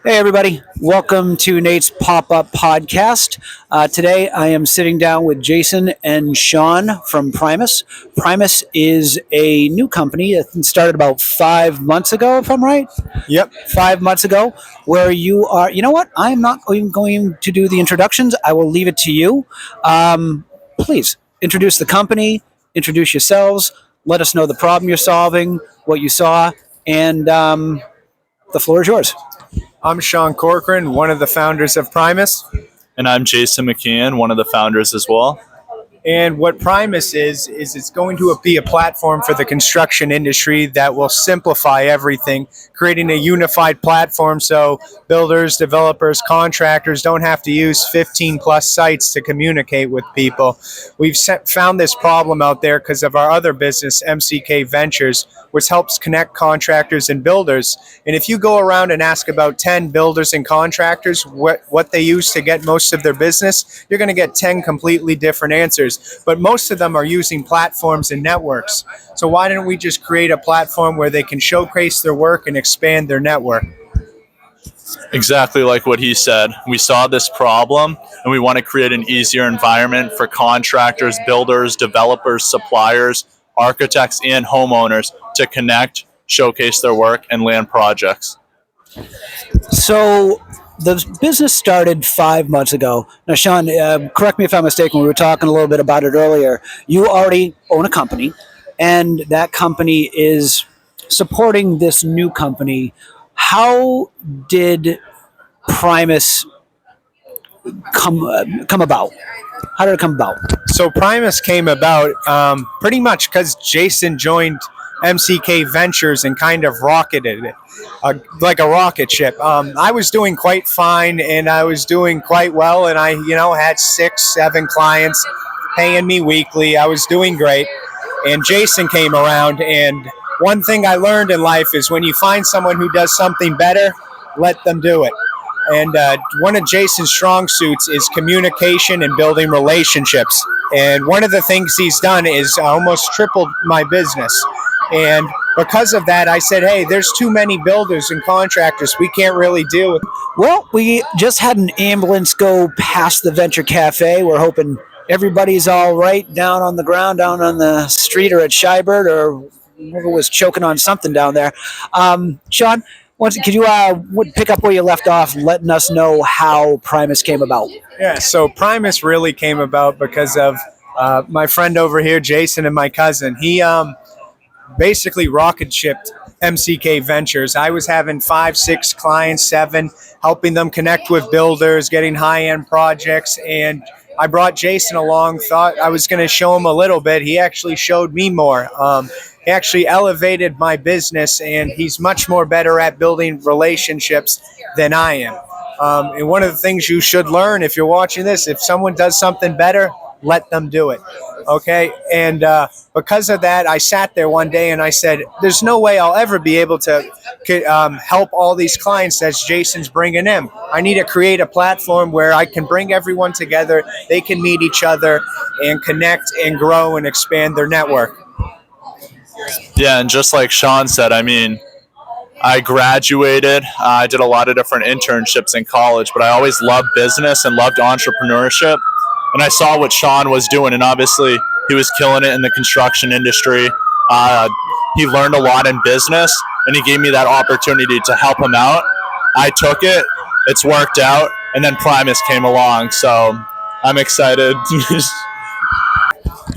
Hey, everybody. Welcome to Nate's Pop-Up Podcast. Today, I am sitting down with Jason and Sean from Pr1mus. Pr1mus is a new company that started about 5 months ago, if I'm right. Yep. 5 months ago, where you are. You know what? I'm not even going to do the introductions. I will leave it to you. Please introduce the company, introduce yourselves, let us know the problem you're solving, what you saw, and the floor is yours. I'm Sean Corcoran, one of the founders of Pr1mus. And I'm Jason McKeon, one of the founders as well. And what Pr1mus is it's going to be a platform for the construction industry that will simplify everything, creating a unified platform so builders, developers, contractors don't have to use 15 plus sites to communicate with people. We've found this problem out there because of our other business, MCK Ventures, which helps connect contractors and builders. And if you go around and ask about 10 builders and contractors what they use to get most of their business, you're going to get 10 completely different answers. But most of them are using platforms and networks. So why don't we just create a platform where they can showcase their work and expand their network? Exactly like what he said. We saw this problem and we want to create an easier environment for contractors, builders, developers, suppliers, architects, and homeowners to connect, showcase their work, and land projects. So the business started 5 months ago. Now, Sean, correct me if I'm mistaken. We were talking a little bit about it earlier. You already own a company, and that company is supporting this new company. How did Pr1mus come about? How did it come about? So Pr1mus came about pretty much because Jason joined MCK Ventures and kind of rocketed it, like a rocket ship. I was doing quite fine and I was doing quite well, and I, had 6-7 clients paying me weekly. I was doing great, and Jason came around. And one thing I learned in life is when you find someone who does something better, let them do it. And one of Jason's strong suits is communication and building relationships. And one of the things he's done is almost tripled my business. And because of that, I said, hey, there's too many builders and contractors. We can't really deal with it. Well, we just had an ambulance go past the Venture Cafe. We're hoping everybody's all right down on the ground, down on the street or at Shybird, or whoever was choking on something down there. Sean, could you pick up where you left off, letting us know how Pr1mus came about? Yeah, so Pr1mus really came about because of my friend over here, Jason, and my cousin. He basically rocket shipped MCK Ventures. I was having 5, 6 clients, 7, helping them connect with builders, getting high-end projects, and I brought Jason along, thought I was going to show him a little bit. He actually showed me more. He actually elevated my business, and he's much more better at building relationships than I am. And one of the things you should learn if you're watching this, if someone does something better, let them do it. Okay? And because of that, I sat there one day and I said, there's no way I'll ever be able to help all these clients that Jason's bringing in. I need to create a platform where I can bring everyone together, they can meet each other and connect and grow and expand their network. Yeah, and just like Sean said, I graduated. I did a lot of different internships in college, but I always loved business and loved entrepreneurship. And I saw what Sean was doing, and obviously he was killing it in the construction industry. He learned a lot in business, and he gave me that opportunity to help him out. I took it. It's worked out, and then Pr1mus came along, so I'm excited.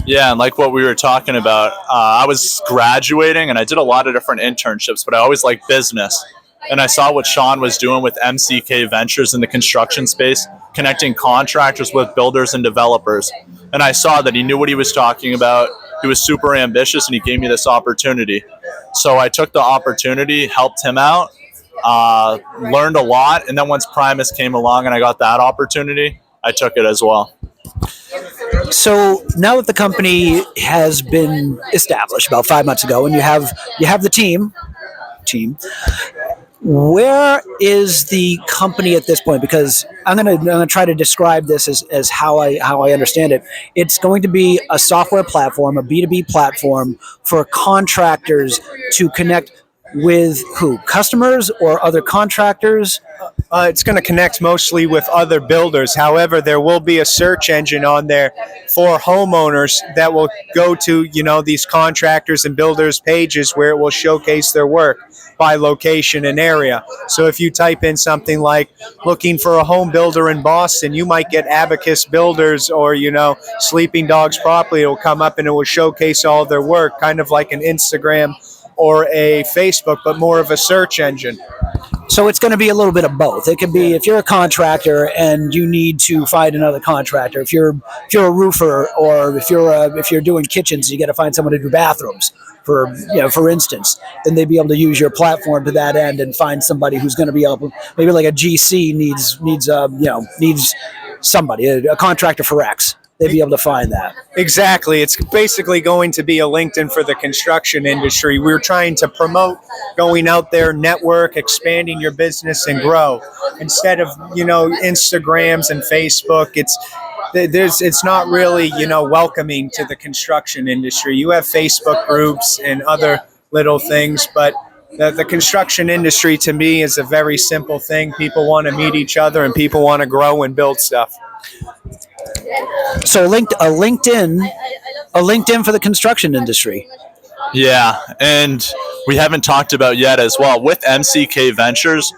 Yeah, and like what we were talking about, I was graduating and I did a lot of different internships, but I always liked business. And I saw what Sean was doing with MCK Ventures in the construction space, connecting contractors with builders and developers. And I saw that he knew what he was talking about. He was super ambitious, and he gave me this opportunity. So I took the opportunity, helped him out, learned a lot. And then once Pr1mus came along and I got that opportunity, I took it as well. So now that the company has been established about 5 months ago, and you have the team, where is the company at this point? Because I'm gonna try to describe this as how I understand it. It's going to be a software platform, a B2B platform for contractors to connect with who? Customers or other contractors? It's going to connect mostly with other builders. However, there will be a search engine on there for homeowners that will go to, these contractors and builders pages where it will showcase their work by location and area. So if you type in something like looking for a home builder in Boston, you might get Abacus Builders or, Sleeping Dogs Property. It will come up and it will showcase all their work, kind of like an Instagram or a Facebook, but more of a search engine. So it's going to be a little bit of both. It could be if you're a contractor and you need to find another contractor. If you're a roofer, or if you're doing kitchens, you got to find someone to do bathrooms. For instance, then they'd be able to use your platform to that end and find somebody who's going to be able. Maybe like a GC needs somebody, a contractor for X. They'd be able to find that. Exactly. It's basically going to be a LinkedIn for the construction industry. We're trying to promote going out there, network, expanding your business, and grow. Instead of, Instagrams and Facebook, it's not really, welcoming to the construction industry. You have Facebook groups and other little things, but the construction industry to me is a very simple thing. People want to meet each other and people want to grow and build stuff. So a LinkedIn for the construction industry. Yeah, and we haven't talked about yet as well. With MCK Ventures,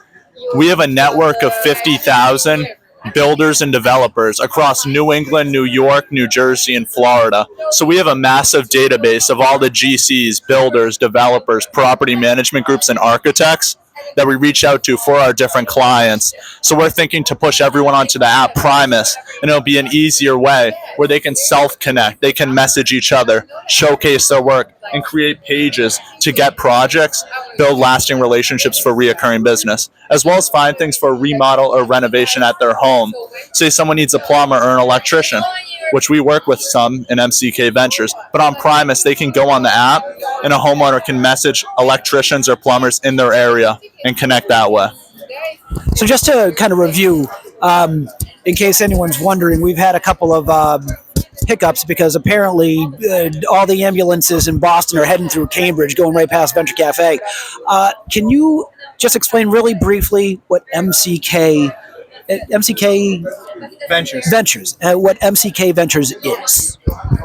we have a network of 50,000 builders and developers across New England, New York, New Jersey, and Florida. So we have a massive database of all the GCs, builders, developers, property management groups, and architects that we reach out to for our different clients. So we're thinking to push everyone onto the app Pr1mus, and it'll be an easier way where they can self-connect, they can message each other, showcase their work, and create pages to get projects, build lasting relationships for reoccurring business, as well as find things for remodel or renovation at their home. Say someone needs a plumber or an electrician, which we work with some in MCK Ventures. But on Pr1mus, they can go on the app and a homeowner can message electricians or plumbers in their area and connect that way. So just to kind of review, in case anyone's wondering, we've had a couple of hiccups because apparently all the ambulances in Boston are heading through Cambridge, going right past Venture Cafe. Can you just explain really briefly what MCK Ventures, what MCK Ventures is?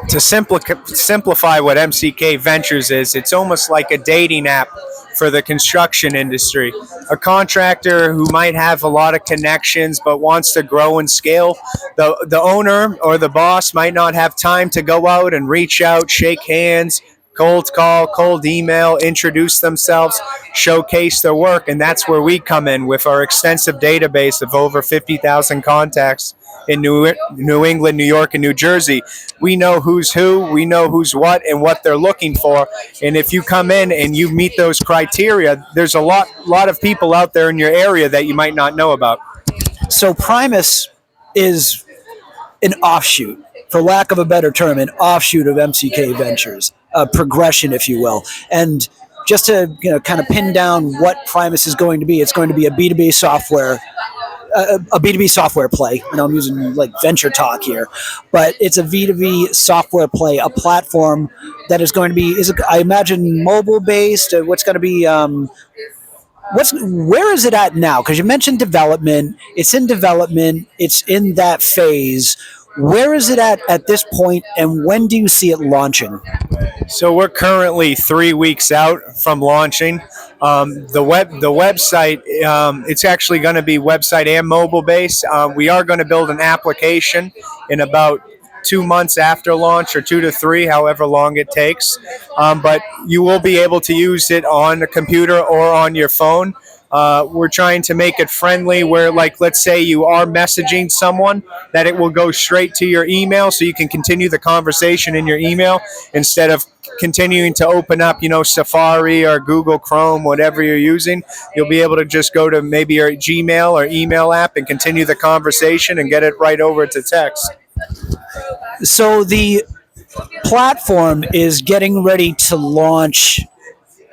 To simplify what MCK Ventures is, it's almost like a dating app for the construction industry. A contractor who might have a lot of connections but wants to grow and scale, the owner or the boss might not have time to go out and reach out, shake hands, cold call, cold email, introduce themselves, showcase their work, and that's where we come in with our extensive database of over 50,000 contacts in New England, New York, and New Jersey. We know who's who, we know who's what, and what they're looking for. And if you come in and you meet those criteria, there's a lot of people out there in your area that you might not know about. So Pr1mus is an offshoot, for lack of a better term, an offshoot of MCK Ventures, a progression, if you will. And just to kind of pin down what Pr1mus is going to be, it's going to be a B2B software. A B2B software play. I know I'm using like venture talk here, but it's a B2B software play, a platform that is going to be, I imagine, mobile based. What's going to be, where is it at now? Because you mentioned development. It's in development. It's in that phase. Where is it at this point, and when do you see it launching? So we're currently 3 weeks out from launching. The website, it's actually going to be website and mobile based. We are going to build an application in about 2 months after launch, or 2 to 3, however long it takes. But you will be able to use it on a computer or on your phone. We're trying to make it friendly where, like, let's say you are messaging someone, that it will go straight to your email so you can continue the conversation in your email instead of continuing to open up, Safari or Google Chrome, whatever you're using. You'll be able to just go to maybe your Gmail or email app and continue the conversation and get it right over to text. So the platform is getting ready to launch.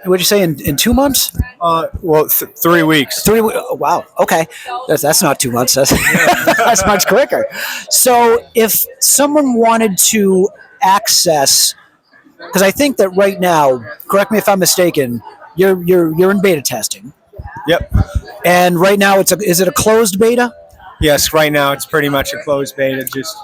What'd you say, in 2 months? 3 weeks. Wow. Okay, that's not 2 months. That's much quicker. So if someone wanted to access, because I think that right now, correct me if I'm mistaken, you're in beta testing. Yep. And right now, is it a closed beta? Yes, right now it's pretty much a closed beta. Just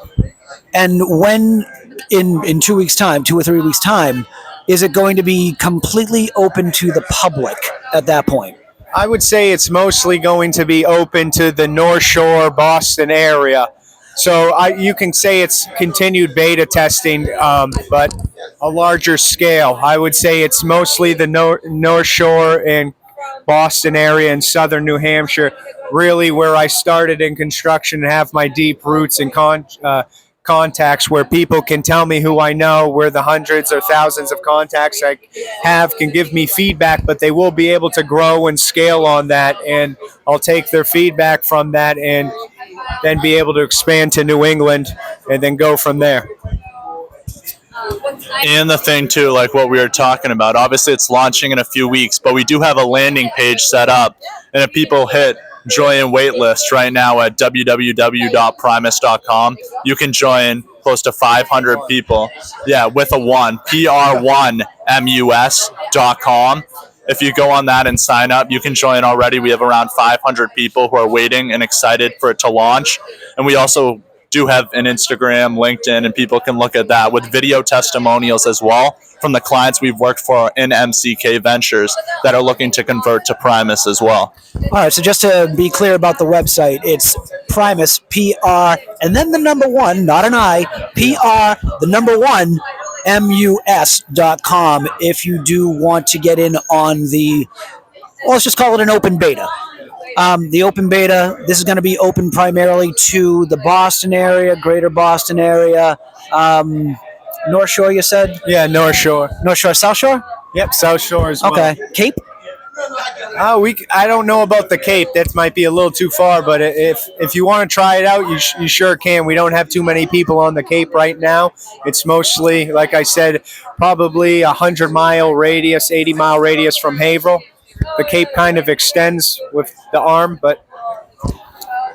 And when in 2 weeks' time, 2 or 3 weeks' time, is it going to be completely open to the public at that point? I would say it's mostly going to be open to the North Shore, Boston area. So you can say it's continued beta testing, but a larger scale. I would say it's mostly the North Shore and Boston area and southern New Hampshire, really where I started in construction and have my deep roots and contacts where people can tell me who I know, where the hundreds or thousands of contacts I have can give me feedback, but they will be able to grow and scale on that. And I'll take their feedback from that and then be able to expand to New England and then go from there. And the thing too, like what we were talking about, obviously it's launching in a few weeks, but we do have a landing page set up. And if people hit join waitlist right now at www.pr1mus.com, you can join close to 500 people. Yeah, with a one, Pr1mus.com. If you go on that and sign up, you can join already. We have around 500 people who are waiting and excited for it to launch. And we also do have an Instagram, LinkedIn, and people can look at that with video testimonials as well from the clients we've worked for in MCK Ventures that are looking to convert to Pr1mus as well. All right, so just to be clear about the website, it's Pr1mus, PR, and then the number one, not an I, PR, the number one, mus.com if you do want to get in on the, well, let's just call it an open beta. The open beta, this is going to be open primarily to the Boston area, greater Boston area, North Shore, you said? Yeah, North Shore. North Shore, South Shore? Yep, South Shore as well. Okay. Cape? I don't know about the Cape. That might be a little too far, but if you want to try it out, you sure can. We don't have too many people on the Cape right now. It's mostly, like I said, probably 100-mile radius, 80-mile radius from Haverhill. The Cape kind of extends with the arm, but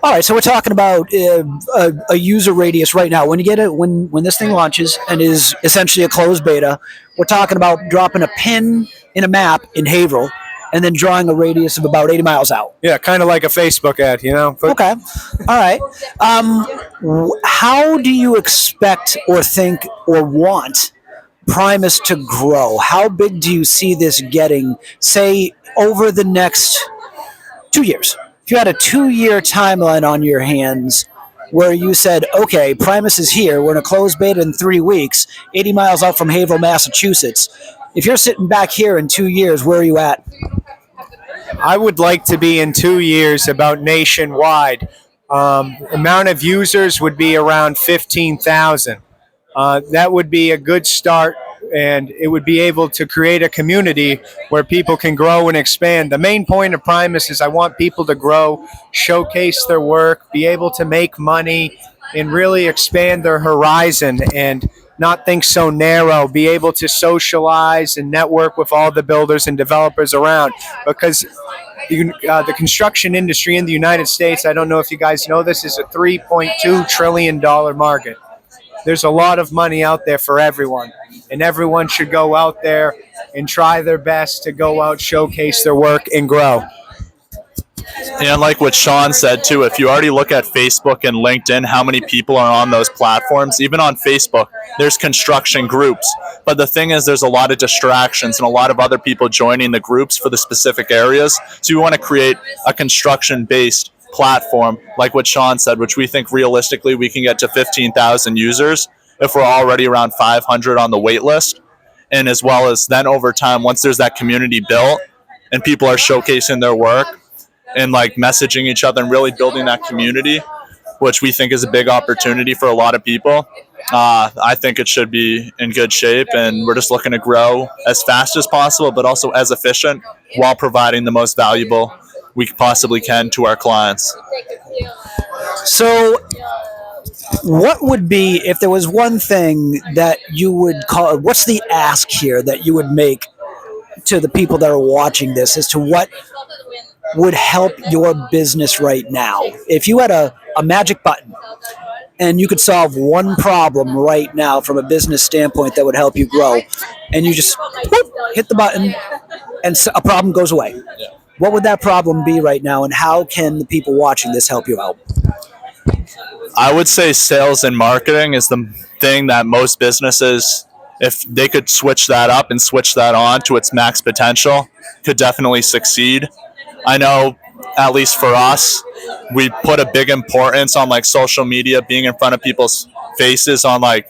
all right. So we're talking about a user radius right now. When you get it, when this thing launches and is essentially a closed beta, we're talking about dropping a pin in a map in Haverhill and then drawing a radius of about 80 miles out. yeah, kind of like a Facebook ad, you know. But Okay. All right. How do you expect or think or want Pr1mus to grow? How big do you see this getting, say, over the next 2 years? If you had a 2-year timeline on your hands where you said, okay, Pr1mus is here, we're in a closed beta in 3 weeks, 80 miles out from Haverhill, Massachusetts. If you're sitting back here in 2 years, where are you at? I would like to be in 2 years about nationwide. Amount of users would be around 15,000. That would be a good start, and it would be able to create a community where people can grow and expand. The main point of Pr1mus is I want people to grow, showcase their work, be able to make money, and really expand their horizon and not think so narrow, be able to socialize and network with all the builders and developers around. Because the construction industry in the United States, I don't know if you guys know this, is a $3.2 trillion market. There's a lot of money out there for everyone, and everyone should go out there and try their best to go out, showcase their work, and grow. And like what Sean said too, if you already look at Facebook and LinkedIn, how many people are on those platforms? Even on Facebook, there's construction groups. But the thing is, there's a lot of distractions and a lot of other people joining the groups for the specific areas. So we want to create a construction-based platform, like what Sean said, which we think realistically we can get to 15,000 users if we're already around 500 on the wait list. And as well as then over time, once there's that community built and people are showcasing their work and like messaging each other and really building that community, which we think is a big opportunity for a lot of people, I think it should be in good shape, and we're just looking to grow as fast as possible, but also as efficient while providing the most valuable we possibly can to our clients. So what would be, if there was one thing that you would call, what's the ask here that you would make to the people that are watching this as to what would help your business right now? If you had a magic button and you could solve one problem right now from a business standpoint that would help you grow, and you just whoop, hit the button and a problem goes away. what would that problem be right now, and how can the people watching this help you out? I would say sales and marketing is the thing that most businesses, if they could switch that up and switch that on to its max potential, could definitely succeed. I know, at least for us, we put a big importance on like social media, being in front of people's faces on like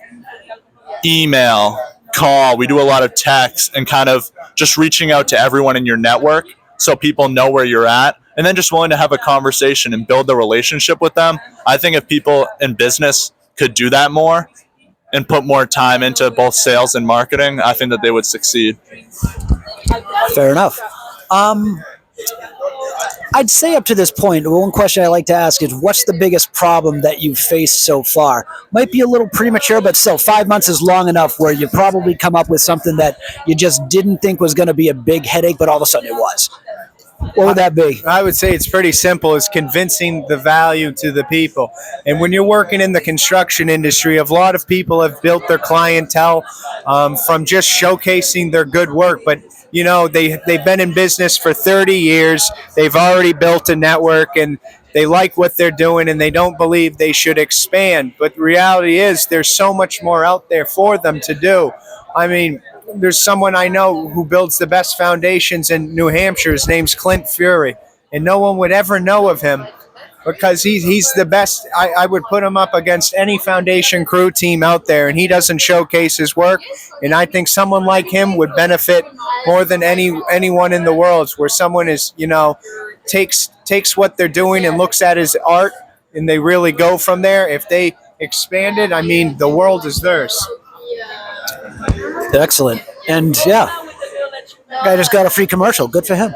email, call. We do a lot of text and kind of just reaching out to everyone in your network so people know where you're at, and then just willing to have a conversation and build the relationship with them. I think if people in business could do that more and put more time into both sales and marketing, I think that they would succeed. Fair enough. I'd say up to this point, one question I like to ask is, what's the biggest problem that you've faced so far? Might be a little premature, but still, 5 months is long enough where you probably come up with something that you just didn't think was going to be a big headache, but all of a sudden it was. What would that be? I would say it's pretty simple. It's convincing the value to the people. And when you're working in the construction industry, a lot of people have built their clientele from just showcasing their good work. But, you know, they've been in business for 30 years. They've already built a network, and they like what they're doing, and they don't believe they should expand. But the reality is there's so much more out there for them to do. I mean, there's someone I know who builds the best foundations in New Hampshire. His name's Clint Fury, and no one would ever know of him because he's the best. I would put him up against any foundation crew team out there, and he doesn't showcase his work. And I think someone like him would benefit more than anyone in the world, where someone is, you know, takes what they're doing and looks at his art, and they really go from there. If they expanded, I mean, the world is theirs. Excellent. And yeah, guy just got a free commercial. Good for him.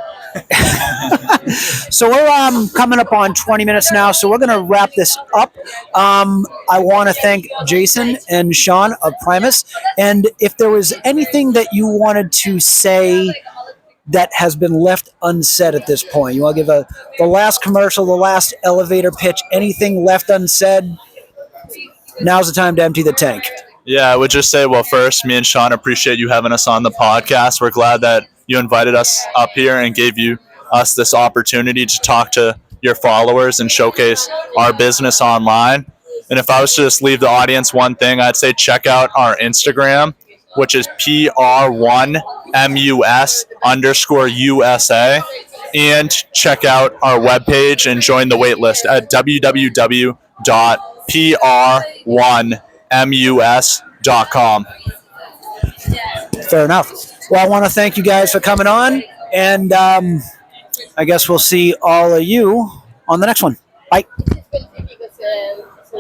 So we're coming up on 20 minutes now, so we're going to wrap this up. I want to thank Jason and Sean of Pr1mus. And if there was anything that you wanted to say that has been left unsaid at this point, you want to give the last commercial, the last elevator pitch, anything left unsaid, now's the time to empty the tank. Yeah, I would just say, well, first, me and Sean appreciate you having us on the podcast. We're glad that you invited us up here and gave us this opportunity to talk to your followers and showcase our business online. And if I was to just leave the audience one thing, I'd say check out our Instagram, which is Pr1mus_USA, and check out our webpage and join the waitlist at www.pr1mus.com. Fair enough. Well, I want to thank you guys for coming on, and I guess we'll see all of you on the next one. Bye.